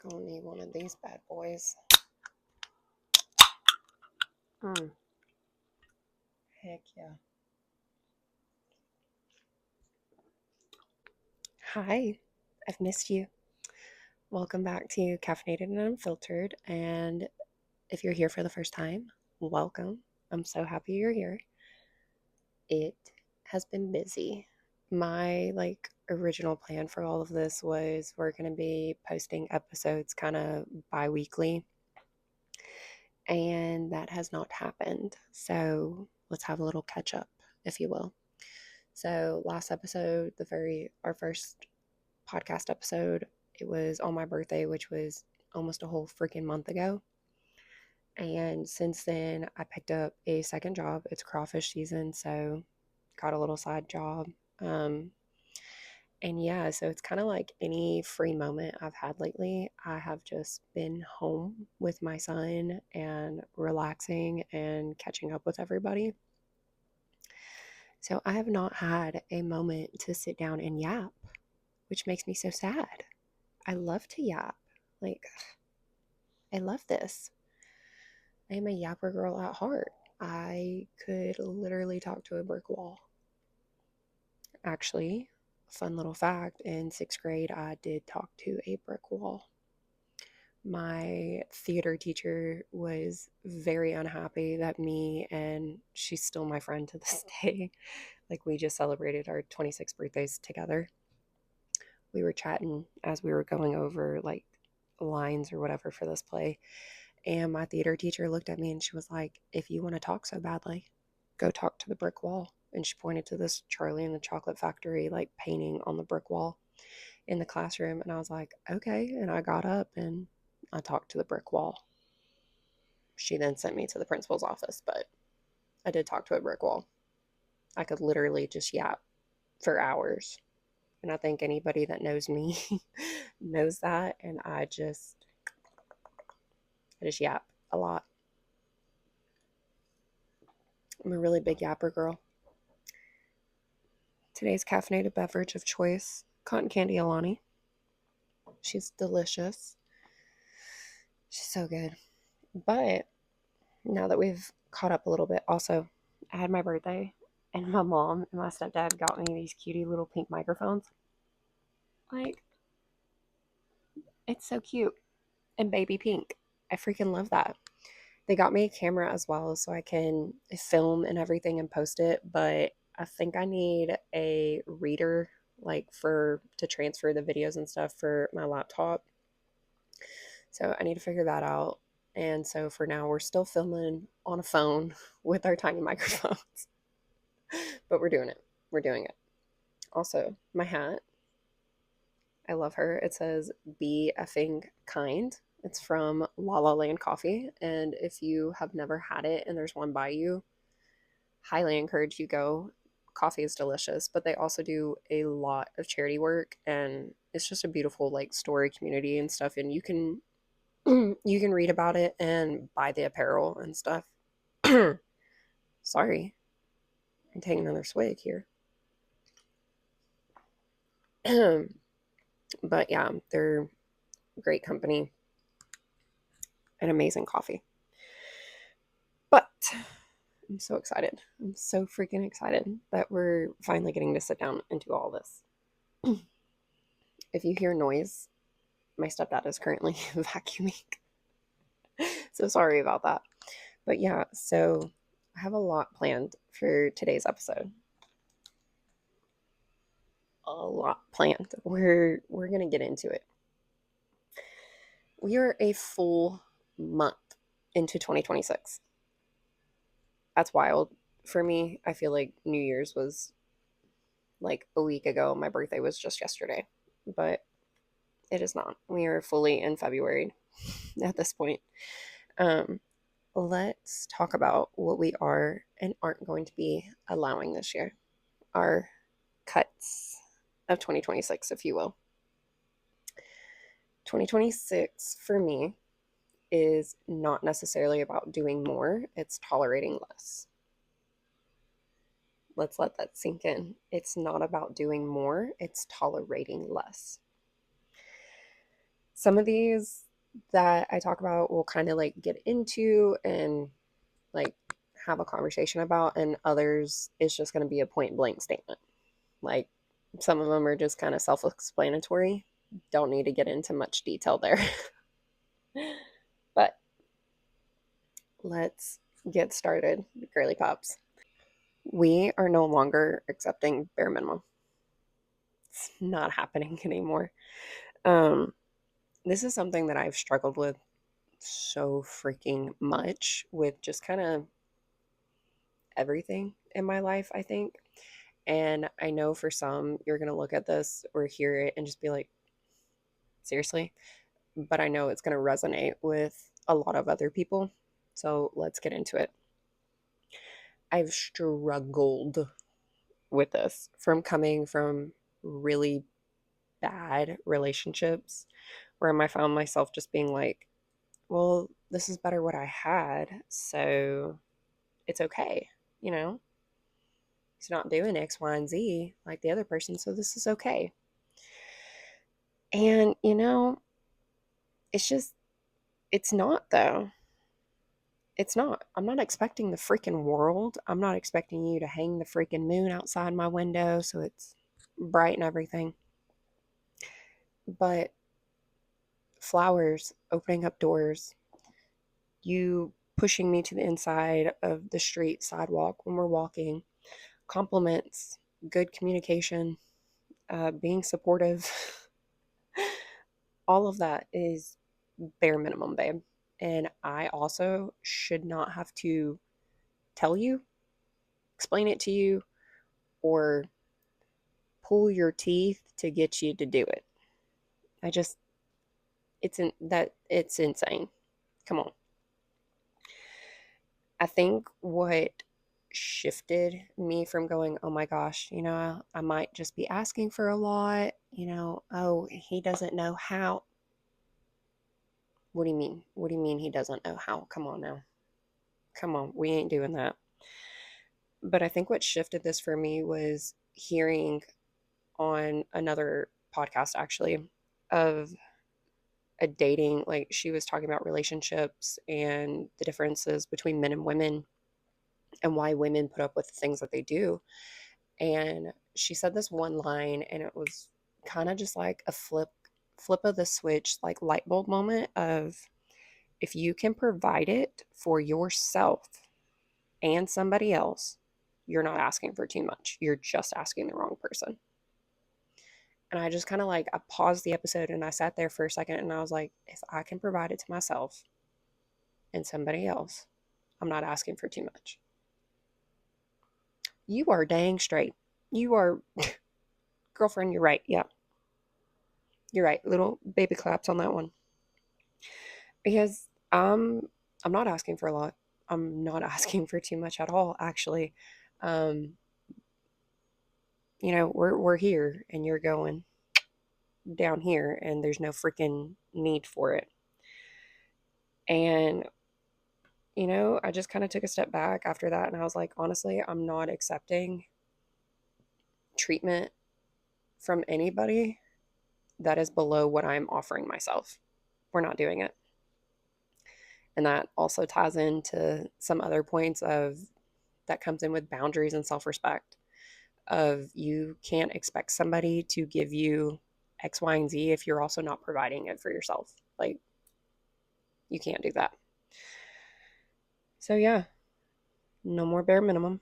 Gonna need one of these bad boys. Heck yeah. Hi, I've missed you. Welcome back to Caffeinated and Unfiltered. And if you're here for the first time, welcome. I'm so happy you're here. It has been busy. My original plan for all of this was we're going to be posting episodes kind of bi-weekly, and that has not happened. So let's have a little catch up, if you will. So last episode, our first podcast episode, it was on my birthday, which was almost a whole freaking month ago. And since then, I picked up a second job. It's crawfish season, so got a little side job. And yeah, so it's kind of like any free moment I've had lately. I have just been home with my son and relaxing and catching up with everybody. So I have not had a moment to sit down and yap, which makes me so sad. I love to yap. I love this. I am a yapper girl at heart. I could literally talk to a brick wall. Actually, fun little fact, in 6th grade, I did talk to a brick wall. My theater teacher was very unhappy that and she's still my friend to this day. We just celebrated our 26th birthdays together. We were chatting as we were going over lines or whatever for this play. And my theater teacher looked at me and she was like, if you want to talk so badly, go talk to the brick wall. And she pointed to this Charlie and the Chocolate Factory painting on the brick wall in the classroom. And I was like, okay. And I got up and I talked to the brick wall. She then sent me to the principal's office, but I did talk to a brick wall. I could literally just yap for hours. And I think anybody that knows me knows that. And I just yap a lot. I'm a really big yapper girl. Today's caffeinated beverage of choice, cotton candy Alani. She's delicious. She's so good. But now that we've caught up a little bit, also, I had my birthday, and my mom and my stepdad got me these cutie little pink microphones. It's so cute. And baby pink. I freaking love that. They got me a camera as well so I can film and everything and post it, but I think I need a reader to transfer the videos and stuff for my laptop. So I need to figure that out. And so for now, we're still filming on a phone with our tiny microphones, but we're doing it. We're doing it. Also, my hat, I love her. It says "Be effing kind." It's from La La Land Coffee, and if you have never had it and there's one by you, highly encourage you go. Coffee is delicious, but they also do a lot of charity work, and it's just a beautiful story community and stuff. And you can read about it and buy the apparel and stuff. Sorry, I'm taking another swig here. But yeah, they're great company and amazing coffee. But I'm so excited. I'm so freaking excited that we're finally getting to sit down and do all this. If you hear noise, my stepdad is currently vacuuming. So sorry about that. But yeah, so I have a lot planned for today's episode. A lot planned. We're going to get into it. We are a full month into 2026. That's wild for me. I feel like New Year's was a week ago. My birthday was just yesterday, but it is not. We are fully in February at this point. Let's talk about what we are and aren't going to be allowing this year. Our cuts of 2026, if you will. 2026 for me is not necessarily about doing more, it's tolerating less. Let's let that sink in. It's not about doing more, it's tolerating less. Some of these that I talk about will kind of like get into and like have a conversation about, and others it's just going to be a point blank statement. Like some of them are just kind of self explanatory. Don't need to get into much detail there. But let's get started, girly pops. We are no longer accepting bare minimum. It's not happening anymore. Um, this is something that I've struggled with so freaking much with just kind of everything in my life, I think. And I know for some, you're going to look at this or hear it and just be like, seriously? But I know it's going to resonate with a lot of other people. So let's get into it. I've struggled with this from coming from really bad relationships where I found myself just being like, well, this is better what I had, so it's okay, you know? He's not doing X, Y, and Z like the other person, so this is okay. And, it's just, it's not though. It's not. I'm not expecting the freaking world. I'm not expecting you to hang the freaking moon outside my window so it's bright and everything. But flowers, opening up doors, you pushing me to the inside of the street sidewalk when we're walking, compliments, good communication, being supportive, all of that is bare minimum, babe. And I also should not have to tell you, explain it to you, or pull your teeth to get you to do it. I just, it's insane. Come on. I think what shifted me from going, oh my gosh, I might just be asking for a lot, oh, he doesn't know how. What do you mean? What do you mean he doesn't know how? Come on now. Come on. We ain't doing that. But I think what shifted this for me was hearing on another podcast, actually, of a dating, like she was talking about relationships and the differences between men and women and why women put up with the things that they do. And she said this one line, and it was kind of just like a flip of the switch, like light bulb moment of, if you can provide it for yourself and somebody else, you're not asking for too much. You're just asking the wrong person. And I just kind of like, I paused the episode and I sat there for a second and I was like, if I can provide it to myself and somebody else, I'm not asking for too much. You are dang straight. You are, girlfriend, you're right. Yeah, you're right. Little baby claps on that one. Because I'm not asking for a lot. I'm not asking for too much at all, actually. Um, we're here and you're going down here and there's no freaking need for it. And I just kind of took a step back after that and I was like, honestly, I'm not accepting treatment from anybody that is below what I'm offering myself. We're not doing it. And that also ties into some other points of that comes in with boundaries and self-respect of you can't expect somebody to give you X, Y, and Z if you're also not providing it for yourself. Like, you can't do that. So yeah, no more bare minimum,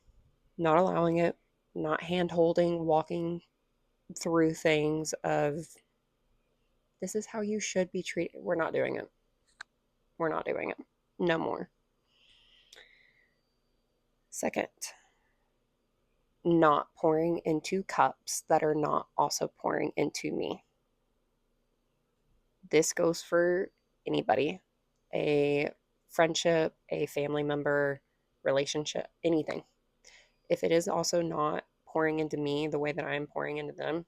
not allowing it, not hand holding, walking through things of this is how you should be treated. We're not doing it. We're not doing it. No more. Second, not pouring into cups that are not also pouring into me. This goes for anybody, a friendship, a family member, relationship, anything. If it is also not pouring into me the way that I'm pouring into them,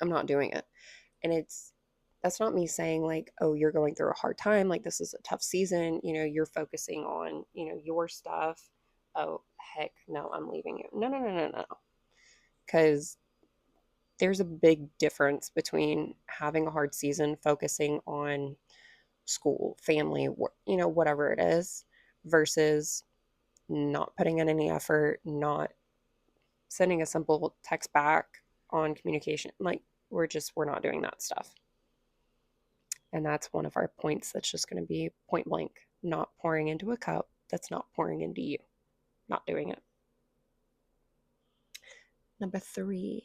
I'm not doing it. And that's not me saying like, oh, you're going through a hard time, like this is a tough season, you're focusing on, your stuff. Oh, heck no, I'm leaving you. No, no, no, no, no. Because there's a big difference between having a hard season, focusing on school, family, whatever it is, versus not putting in any effort, not sending a simple text back on communication. Like, we're not doing that stuff. And that's one of our points that's just going to be point blank, not pouring into a cup that's not pouring into you, not doing it. Number three,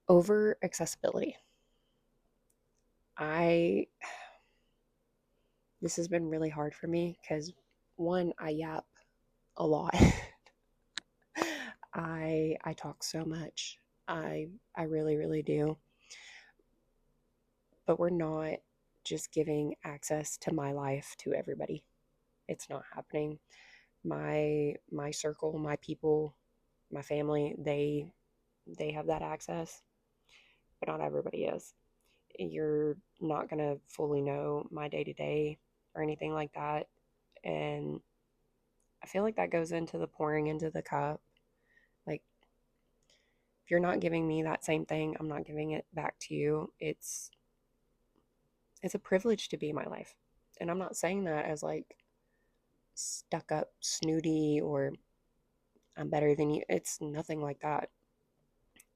over accessibility. This has been really hard for me because one, I yap a lot. I talk so much. I really, really do. But we're not just giving access to my life to everybody. It's not happening. My circle, my people, my family, they have that access, but not everybody is. You're not going to fully know my day to day or anything like that. And I feel like that goes into the pouring into the cup. Like, if you're not giving me that same thing, I'm not giving it back to you. It's a privilege to be my life. And I'm not saying that as like stuck up, snooty, or I'm better than you. It's nothing like that.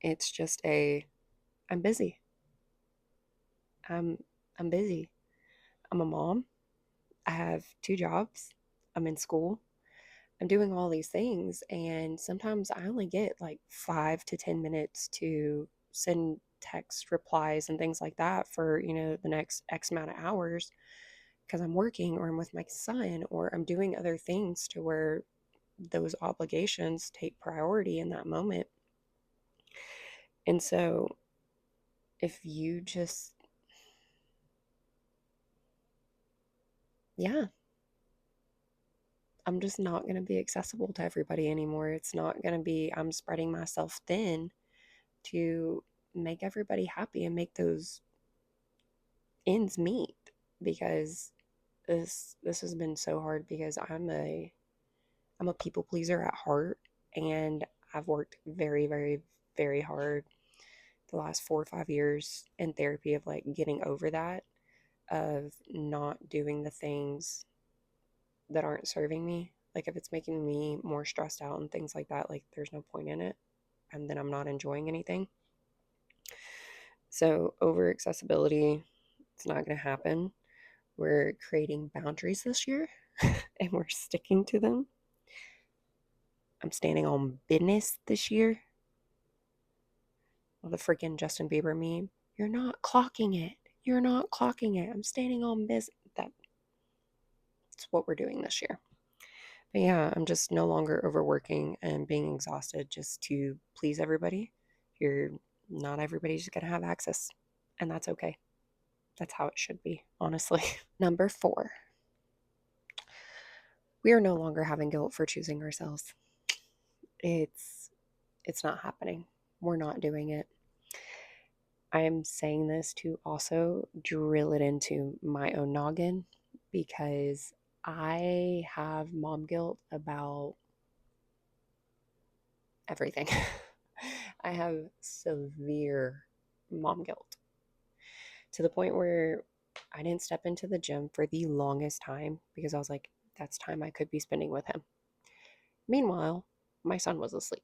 It's just I'm busy. I'm I'm busy. I'm a mom. I have two jobs. I'm in school. I'm doing all these things, and sometimes I only get like 5 to 10 minutes to send text replies and things like that for, the next X amount of hours because I'm working or I'm with my son or I'm doing other things to where those obligations take priority in that moment. And so if you just, yeah, I'm just not going to be accessible to everybody anymore. It's not going to be, I'm spreading myself thin to make everybody happy and make those ends meet because this has been so hard because I'm a people pleaser at heart, and I've worked very, very, very hard the last 4 or 5 years in therapy of like getting over that, of not doing the things that aren't serving me. Like, if it's making me more stressed out and things like that, like, there's no point in it, and then I'm not enjoying anything. So over accessibility, it's not going to happen. We're creating boundaries this year and we're sticking to them. I'm standing on business this year. Well, the freaking Justin Bieber meme. You're not clocking it. You're not clocking it. I'm standing on business. That's what we're doing this year. But yeah, I'm just no longer overworking and being exhausted just to please everybody. You're not everybody's just going to have access, and that's okay. That's how it should be, honestly. Number 4, we are no longer having guilt for choosing ourselves. It's not happening. We're not doing it. I am saying this to also drill it into my own noggin because I have mom guilt about everything. I have severe mom guilt to the point where I didn't step into the gym for the longest time because I was like, that's time I could be spending with him. Meanwhile, my son was asleep,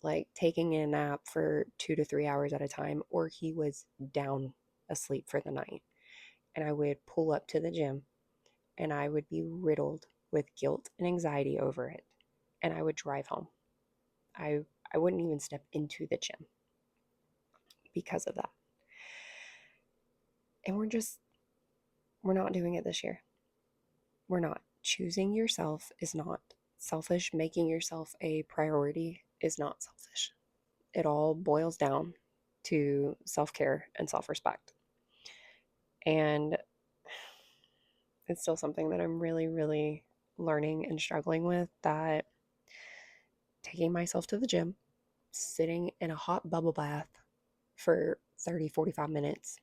like taking a nap for 2 to 3 hours at a time, or he was down asleep for the night. And I would pull up to the gym and I would be riddled with guilt and anxiety over it. And I would drive home. I, I wouldn't even step into the gym because of that. And we're not doing it this year. We're not. Choosing yourself is not selfish. Making yourself a priority is not selfish. It all boils down to self-care and self-respect. And it's still something that I'm really, really learning and struggling with, that taking myself to the gym, sitting in a hot bubble bath for 30, 45 minutes,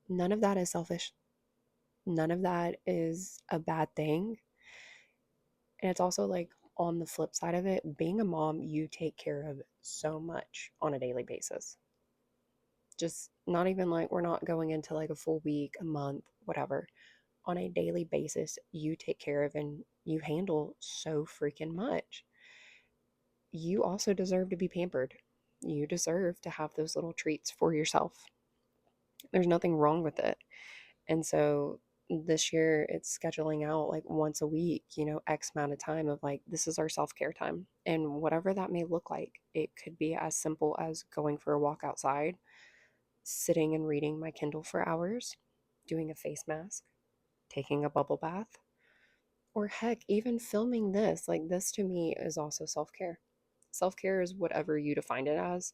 none of that is selfish. None of that is a bad thing. And it's also like on the flip side of it, being a mom, you take care of so much on a daily basis. Just not even like we're not going into like a full week, a month, whatever. On a daily basis, you take care of and you handle so freaking much. You also deserve to be pampered. You deserve to have those little treats for yourself. There's nothing wrong with it. And so this year it's scheduling out like once a week, X amount of time of like, this is our self care time. And whatever that may look like, it could be as simple as going for a walk outside, sitting and reading my Kindle for hours, doing a face mask, taking a bubble bath, or heck, even filming this. Like, this to me is also self care. Self care is whatever you define it as.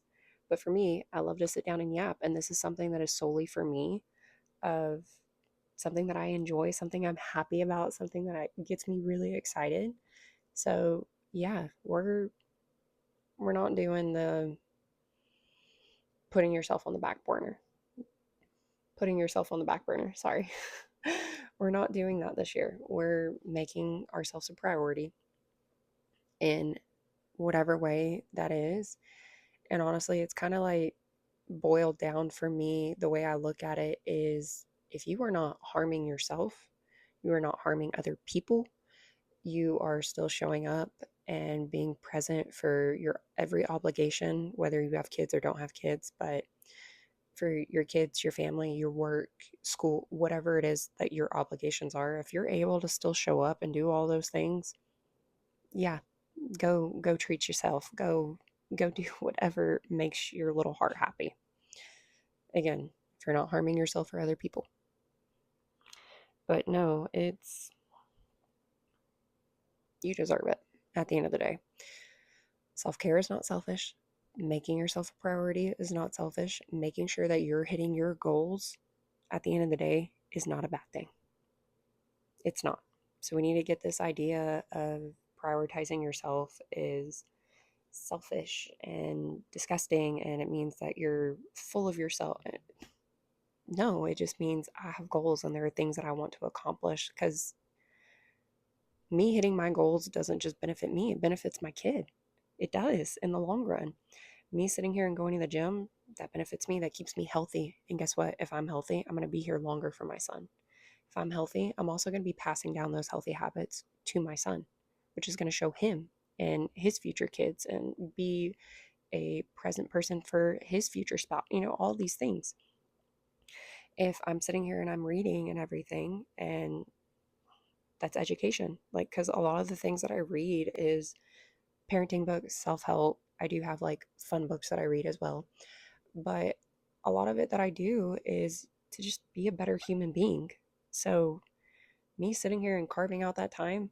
But for me, I love to sit down and yap. And this is something that is solely for me, of something that I enjoy, something I'm happy about, something that gets me really excited. So yeah, we're not doing the putting yourself on the back burner. Putting yourself on the back burner, sorry. We're not doing that this year. We're making ourselves a priority in whatever way that is. And honestly, it's kind of like boiled down for me. The way I look at it is, if you are not harming yourself, you are not harming other people, you are still showing up and being present for your every obligation, whether you have kids or don't have kids, but for your kids, your family, your work, school, whatever it is that your obligations are, if you're able to still show up and do all those things, yeah, go treat yourself. Go do whatever makes your little heart happy. Again, if you're not harming yourself or other people. But no, you deserve it at the end of the day. Self care is not selfish. Making yourself a priority is not selfish. Making sure that you're hitting your goals at the end of the day is not a bad thing. It's not. So we need to get this idea of prioritizing yourself is selfish and disgusting, and it means that you're full of yourself. No, it just means I have goals and there are things that I want to accomplish, because me hitting my goals doesn't just benefit me, it benefits my kid. It does in the long run. Me sitting here and going to the gym, that benefits me, that keeps me healthy. And guess what? If I'm healthy, I'm going to be here longer for my son. If I'm healthy, I'm also going to be passing down those healthy habits to my son, which is going to show him and his future kids and be a present person for his future spouse, all these things. If I'm sitting here and I'm reading and everything, and that's education, like, because a lot of the things that I read is parenting books, self-help. I do have like fun books that I read as well, but a lot of it that I do is to just be a better human being. So me sitting here and carving out that time,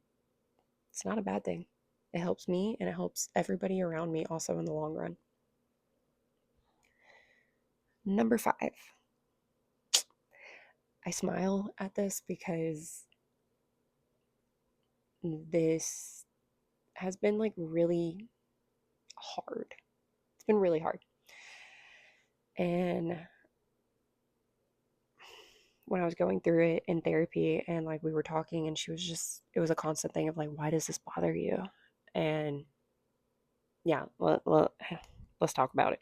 it's not a bad thing. It helps me and it helps everybody around me also in the long run. Number 5. I smile at this because this has been like really hard. It's been really hard. And when I was going through it in therapy and like we were talking, and it was a constant thing of like, why does this bother you? And yeah, let's talk about it.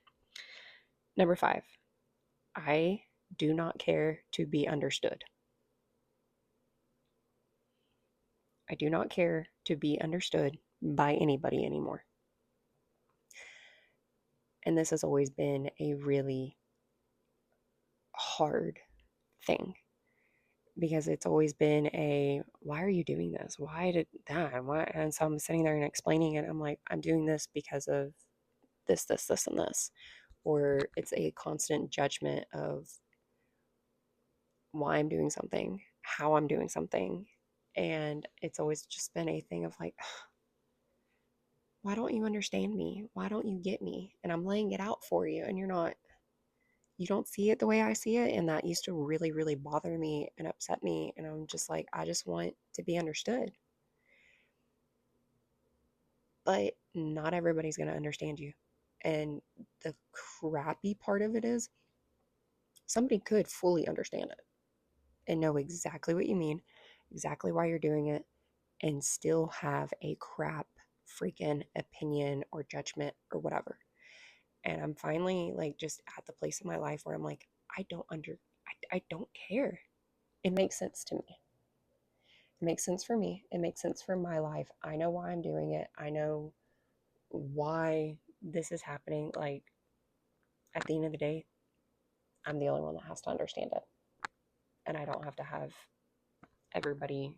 Number 5, I do not care to be understood. I do not care to be understood by anybody anymore. And this has always been a really hard thing, because it's always been why are you doing this? Why did that? Why? And so I'm sitting there and explaining it. I'm like, I'm doing this because of this, and this. Or it's a constant judgment of why I'm doing something, how I'm doing something. And it's always just been a thing of like, why don't you understand me? Why don't you get me? And I'm laying it out for you, and you don't see it the way I see it. And that used to really, really bother me and upset me. And I'm just like, I just want to be understood. But not everybody's going to understand you. And the crappy part of it is, somebody could fully understand it and know exactly what you mean, exactly why you're doing it, and still have a crap freaking opinion or judgment or whatever. And I'm finally like just at the place in my life where I'm like, I don't care. It makes sense to me. It makes sense for me. It makes sense for my life. I know why I'm doing it. I know why this is happening. Like, at the end of the day, I'm the only one that has to understand it. And I don't have to have everybody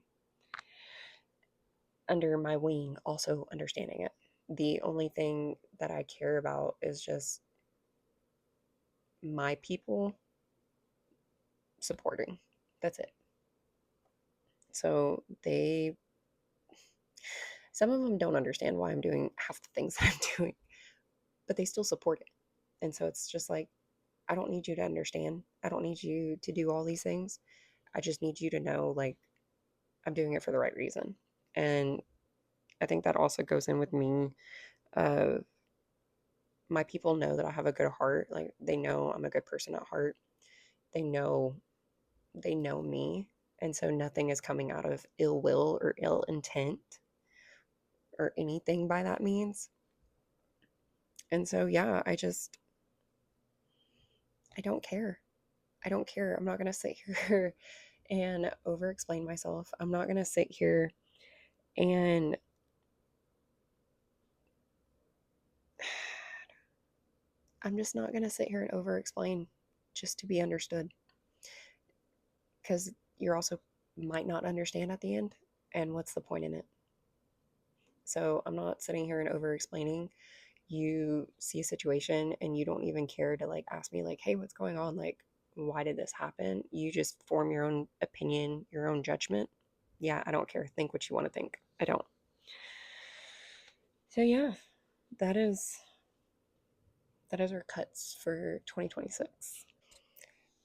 under my wing also understanding it. The only thing that I care about is just my people supporting. That's it. So some of them don't understand why I'm doing half the things that I'm doing, but they still support it. And so it's just like, I don't need you to understand. I don't need you to do all these things. I just need you to know, like, I'm doing it for the right reason. And I think that also goes in with me. Uh, my people know that I have a good heart. Like, they know I'm a good person at heart. They know they know me. And so nothing is coming out of ill will or ill intent or anything by that means. And so, yeah, I don't care. I don't care. I'm not going to sit here and over explain myself. I'm not going to sit here and I'm just not going to sit here and over explain just to be understood, because you're also might not understand at the end. And what's the point in it? So I'm not sitting here and over explaining. You see a situation and you don't even care to like ask me like, hey, what's going on? Like, why did this happen? You just form your own opinion, your own judgment. Yeah, I don't care. Think what you want to think. I don't. So yeah, that is our cuts for 2026.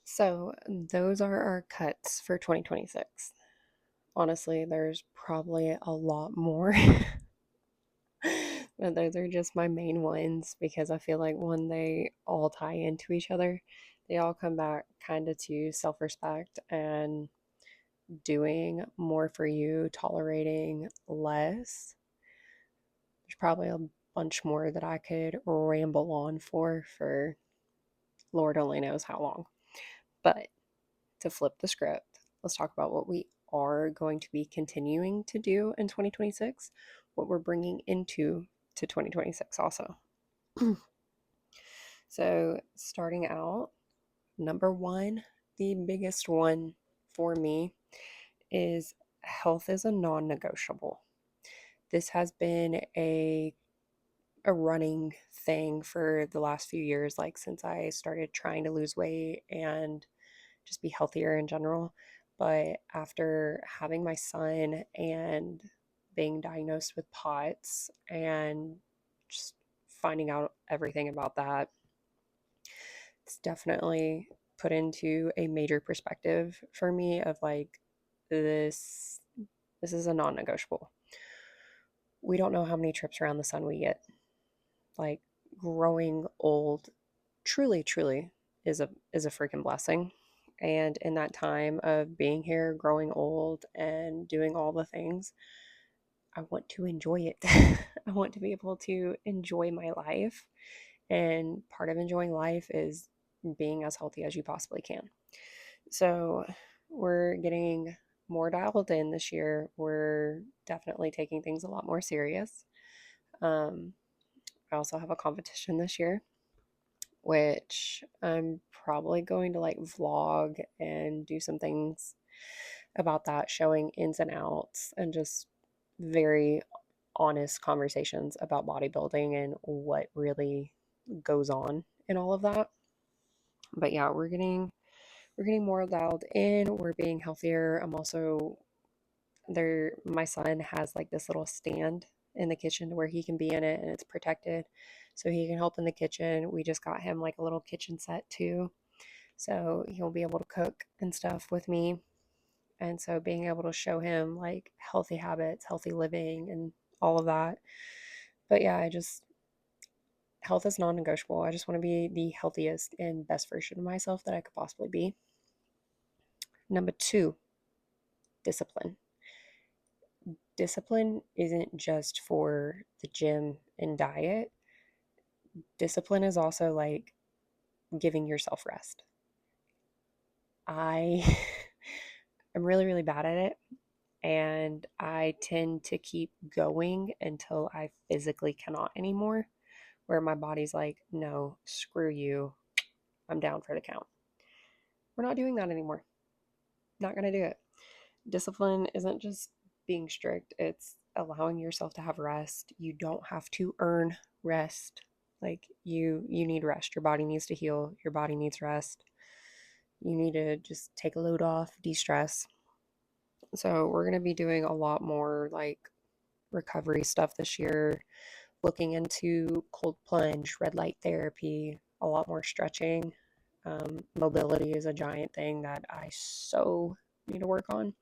So those are our cuts for 2026. Honestly, there's probably a lot more. But those are just my main ones because I feel like when they all tie into each other, they all come back kind of to self respect and doing more for you, tolerating less. There's probably a bunch more that I could ramble on for Lord only knows how long. But to flip the script, let's talk about what we are going to be continuing to do in 2026, what we're bringing into to 2026 also. So, starting out, number one, the biggest one for me is health is a non-negotiable. This has been a running thing for the last few years, like since I started trying to lose weight and just be healthier in general. But after having my son and being diagnosed with POTS and just finding out everything about that, it's definitely put into a major perspective for me of like this is a non-negotiable. We don't know how many trips around the sun we get. Like, growing old truly is a freaking blessing. And in that time of being here, growing old and doing all the things, I want to enjoy it. I want to be able to enjoy my life. And part of enjoying life is being as healthy as you possibly can. So we're getting more dialed in this year. We're definitely taking things a lot more serious. Um, I also have a competition this year, which I'm probably going to like vlog and do some things about that, showing ins and outs and just very honest conversations about bodybuilding and what really goes on in all of that. But yeah, we're getting more dialed in. We're being healthier. I'm also there. My son has like this little stand in the kitchen where he can be in it and it's protected, so he can help in the kitchen. We just got him like a little kitchen set too, so he'll be able to cook and stuff with me. And so being able to show him like healthy habits, healthy living, and all of that. But yeah, health is non negotiable. I just want to be the healthiest and best version of myself that I could possibly be. Number two, discipline. discipline isn't just for the gym and diet. Discipline is also like giving yourself rest. I am really, really bad at it. And I tend to keep going until I physically cannot anymore, where my body's like, no, screw you. I'm down for the count. We're not doing that anymore. Not going to do it. Discipline isn't just being strict, it's allowing yourself to have rest. You don't have to earn rest. Like you need rest. Your body needs to heal. Your body needs rest. You need to just take a load off, de-stress. So we're going to be doing a lot more like recovery stuff this year, looking into cold plunge, red light therapy, a lot more stretching. Mobility is a giant thing that I so need to work on.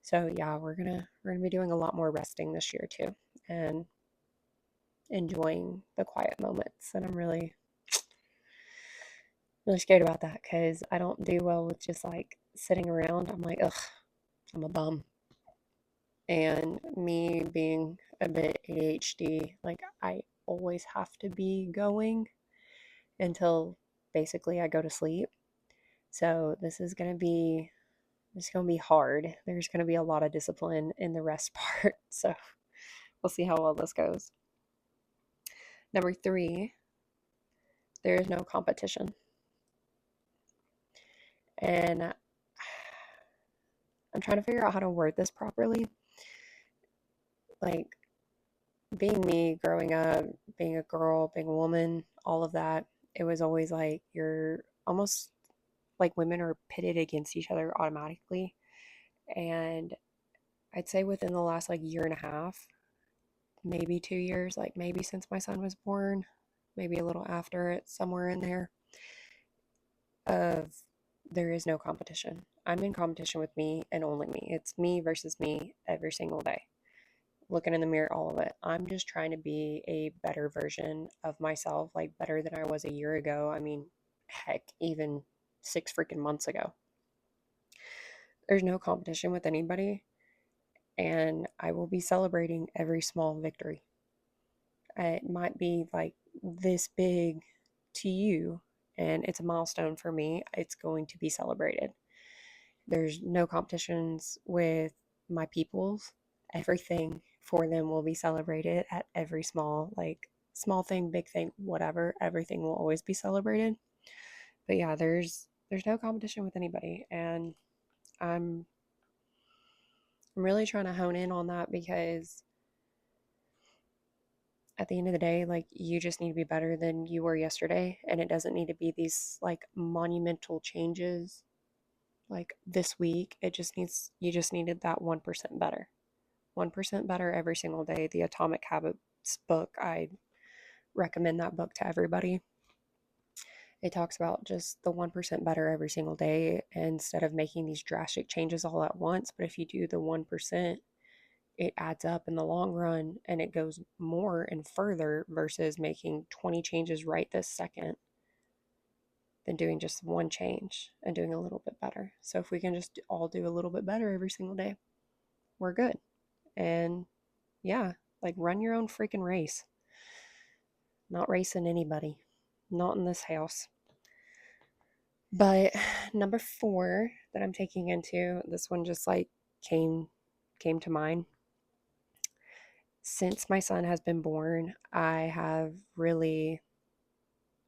So yeah, we're gonna be doing a lot more resting this year too, and enjoying the quiet moments. And I'm really really scared about that because I don't do well with just like sitting around. I'm like, ugh, I'm a bum. And me being a bit ADHD, like I always have to be going until basically I go to sleep. So this is gonna be hard. There's gonna be a lot of discipline in the rest part. So we'll see how well this goes. Number three, there is no competition. And I'm trying to figure out how to word this properly. Like being me growing up, being a girl, being a woman, all of that, it was always like you're almost like women are pitted against each other automatically. And I'd say within the last like year and a half, maybe 2 years, like maybe since my son was born, maybe a little after it, somewhere in there, of there is no competition. I'm in competition with me and only me. It's me versus me every single day. Looking in the mirror, all of it. I'm just trying to be a better version of myself, like better than I was a year ago. I mean, heck, even 6 freaking months ago. There's no competition with anybody, and I will be celebrating every small victory. It might be like this big to you, and it's a milestone for me. It's going to be celebrated. There's no competitions with my peoples. Everything for them will be celebrated at every small thing, big thing, whatever. Everything will always be celebrated. But yeah, there's no competition with anybody, and I'm I'm really trying to hone in on that because at the end of the day, like you just need to be better than you were yesterday, and it doesn't need to be these like monumental changes like this week. It just needs you just needed that 1% better. 1% better every single day. The Atomic Habits book, I recommend that book to everybody. It talks about just the 1% better every single day instead of making these drastic changes all at once. But if you do the 1%, it adds up in the long run and it goes more and further versus making 20 changes right this second than doing just one change and doing a little bit better. So if we can just all do a little bit better every single day, we're good. And yeah, like run your own freaking race. Not racing anybody. Not in this house. But number 4 that I'm taking into, this one just like came to mind. Since my son has been born, I have really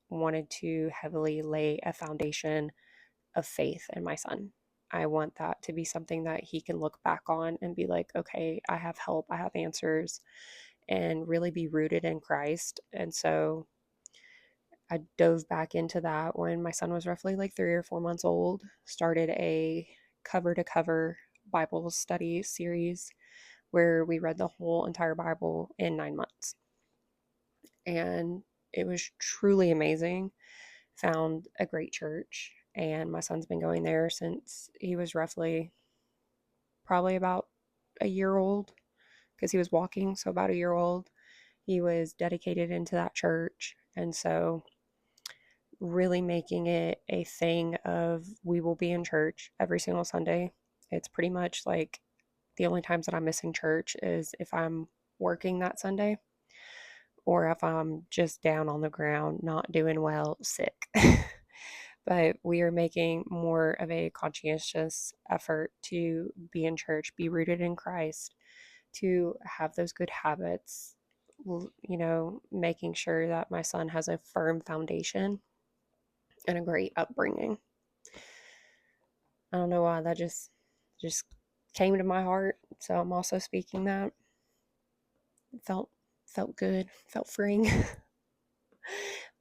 wanted to heavily lay a foundation of faith in my son. I want that to be something that he can look back on and be like, okay, I have help, I have answers, and really be rooted in Christ. And so I dove back into that when my son was roughly like 3 or 4 months old, started a cover to cover Bible study series where we read the whole entire Bible in 9 months. And it was truly amazing. Found a great church, and my son's been going there since he was roughly probably about a year old because he was walking, so about a year old. He was dedicated into that church, and so really making it a thing of we will be in church every single Sunday. It's pretty much like The only times that I'm missing church is if I'm working that Sunday or if I'm just down on the ground, not doing well, sick. But we are making more of a conscientious effort to be in church, be rooted in Christ, to have those good habits, making sure that my son has a firm foundation and a great upbringing. I don't know why that just came to my heart, so I'm also speaking that. It felt good, felt freeing.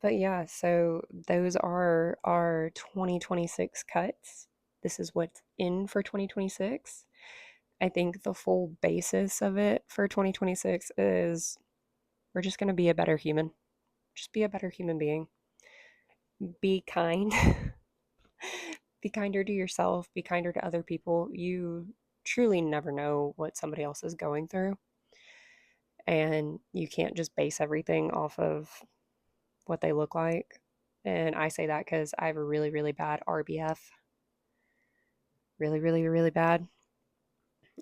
But yeah, so those are our 2026 cuts. This is what's in for 2026. I think the full basis of it for 2026 is we're just going to be a better human. Just be a better human being. Be kind. Be kinder to yourself. Be kinder to other people. You truly never know what somebody else is going through. And you can't just base everything off of what they look like. And I say that because I have a really, really bad RBF. Really, really, really bad.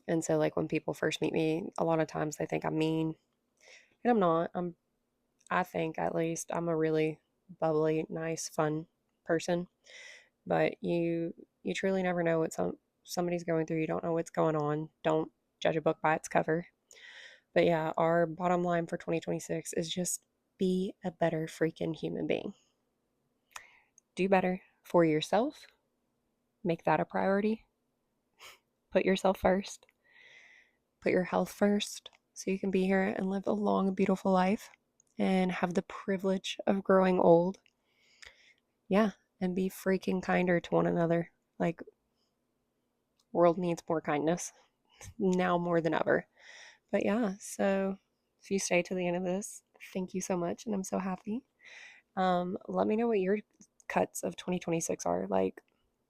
And so, like, when people first meet me, a lot of times they think I'm mean. And I'm not. I think, at least, I'm a really bubbly, nice, fun person. But you truly never know what somebody's going through. You don't know what's going on. Don't judge a book by its cover. But yeah, our bottom line for 2026 is just be a better freaking human being. Do better for yourself. Make that a priority. Put yourself first. Put your health first so you can be here and live a long, beautiful life and have the privilege of growing old. Yeah, and be freaking kinder to one another. Like, world needs more kindness now more than ever. But yeah, so if you stay to the end of this, thank you so much, and I'm so happy. Let me know what your cuts of 2026 are. Like,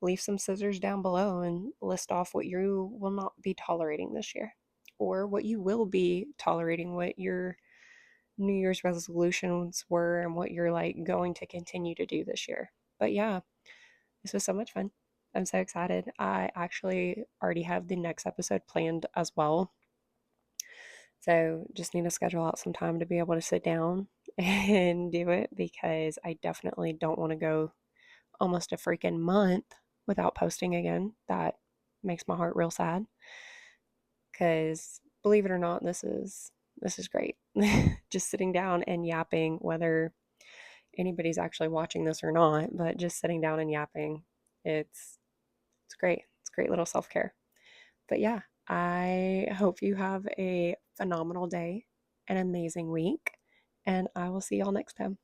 leave some scissors down below and list off what you will not be tolerating this year, or what you will be tolerating, what your New Year's resolutions were, and what you're like going to continue to do this year. But yeah, this was so much fun. I'm so excited. I actually already have the next episode planned as well. So just need to schedule out some time to be able to sit down and do it, because I definitely don't want to go almost a freaking month without posting again. That makes my heart real sad, because believe it or not, this is great. Just sitting down and yapping, whether anybody's actually watching this or not, but just sitting down and yapping, it's great. It's great little self-care. But yeah, I hope you have a phenomenal day, an amazing week, and I will see y'all next time.